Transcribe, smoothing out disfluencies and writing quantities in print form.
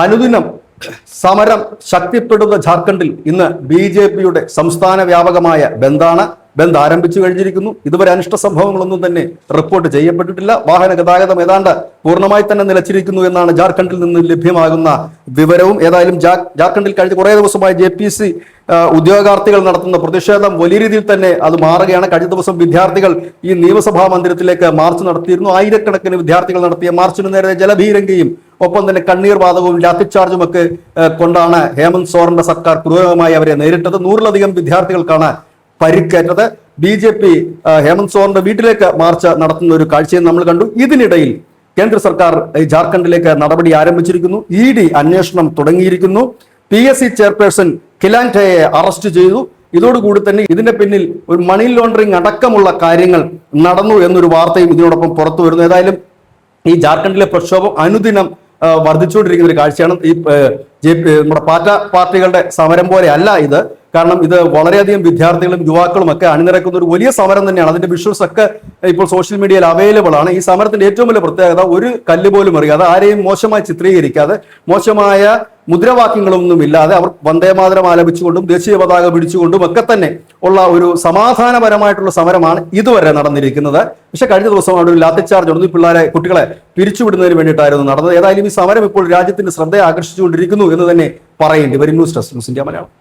അനുദിനം സമരം ശക്തിപ്പെടുന്ന ജാർഖണ്ഡിൽ ഇന്ന് BJP-യുടെ സംസ്ഥാന വ്യാപകമായ ബന്ദ് ആരംഭിച്ചു കഴിഞ്ഞിരിക്കുന്നു. ഇതുവരെ അനിഷ്ട സംഭവങ്ങളൊന്നും തന്നെ റിപ്പോർട്ട് ചെയ്യപ്പെട്ടിട്ടില്ല. വാഹന ഗതാഗതം ഏതാണ്ട് പൂർണ്ണമായി തന്നെ നിലച്ചിരിക്കുന്നു എന്നാണ് ജാർഖണ്ഡിൽ നിന്ന് ലഭ്യമാകുന്ന വിവരവും. ഏതായാലും ജാർഖണ്ഡിൽ കഴിഞ്ഞ കുറേ ദിവസമായി JPC ഉദ്യോഗാർത്ഥികൾ നടത്തുന്ന പ്രതിഷേധം വലിയ രീതിയിൽ തന്നെ അത് മാറുകയാണ്. കഴിഞ്ഞ ദിവസം വിദ്യാർത്ഥികൾ ഈ നിയമസഭാ മന്ദിരത്തിലേക്ക് മാർച്ച് നടത്തിയിരുന്നു. ആയിരക്കണക്കിന് വിദ്യാർത്ഥികൾ നടത്തിയ മാർച്ചിന് നേരെ ജലഭീരങ്കിയും ഒപ്പം തന്നെ കണ്ണീർ വാതകവും ലാത്തിച്ചാർജും ഒക്കെ കൊണ്ടാണ് ഹേമന്ത് സോറന്റെ സർക്കാർ ക്രൂരമായി അവരെ നേരിട്ടത്. 100-ലധികം വിദ്യാർത്ഥികൾക്കാണ് പരിക്കേറ്റത്. BJP ഹേമന്ത് സോറന്റെ വീട്ടിലേക്ക് മാർച്ച് നടത്തുന്ന ഒരു കാഴ്ചയും നമ്മൾ കണ്ടു. ഇതിനിടയിൽ കേന്ദ്ര സർക്കാർ ജാർഖണ്ഡിലേക്ക് നടപടി ആരംഭിച്ചിരിക്കുന്നു. ED അന്വേഷണം തുടങ്ങിയിരിക്കുന്നു. PSC ചെയർപേഴ്സൺ കിലാൻഠയെ അറസ്റ്റ് ചെയ്തു. ഇതോടുകൂടി തന്നെ ഇതിന്റെ പിന്നിൽ ഒരു മണി ലോണ്ടറിംഗ് അടക്കമുള്ള കാര്യങ്ങൾ നടന്നു എന്നൊരു വാർത്തയും ഇതിനോടൊപ്പം പുറത്തു വരുന്നു. ഏതായാലും ഈ ജാർഖണ്ഡിലെ പ്രക്ഷോഭം അനുദിനം വർദ്ധിച്ചുകൊണ്ടിരിക്കുന്ന ഒരു കാഴ്ചയാണ്. ഈ നമ്മുടെ പാർട്ടികളുടെ സമരം പോലെ അല്ല ഇത്. കാരണം ഇത് വളരെയധികം വിദ്യാർത്ഥികളും യുവാക്കളും ഒക്കെ അണിനിരക്കുന്ന ഒരു വലിയ സമരം തന്നെയാണ്. അതിന്റെ വിഷ്വൽസ് ഒക്കെ ഇപ്പോൾ സോഷ്യൽ മീഡിയയിൽ അവൈലബിൾ ആണ്. ഈ സമരത്തിന്റെ ഏറ്റവും വലിയ പ്രത്യേകത ഒരു കല്ല് പോലും എറിയാതെ, ആരെയും മോശമായി ചിത്രീകരിക്കാതെ, മോശമായ മുദ്രാവാക്യങ്ങളൊന്നും ഇല്ലാതെ അവർ വന്ദേമാതരം ആലപിച്ചുകൊണ്ടും ദേശീയ പതാക പിടിച്ചുകൊണ്ടും ഒക്കെ തന്നെ ഉള്ള ഒരു സമാധാനപരമായിട്ടുള്ള സമരമാണ് ഇതുവരെ നടന്നിരിക്കുന്നത്. പക്ഷെ കഴിഞ്ഞ ദിവസം അവിടെ ഒരു ലാത്തിച്ചാർജ് നടന്നു. കുട്ടികളെ പിരിച്ചുവിടുന്നതിന് വേണ്ടിയിട്ടായിരുന്നു നടന്നത്. ഏതായാലും ഈ സമരം ഇപ്പോൾ രാജ്യത്തിന്റെ ശ്രദ്ധയെ ആകർഷിച്ചുകൊണ്ടിരിക്കുന്നു എന്ന് തന്നെ പറയേണ്ടി വരും. News desk news India Malayalam.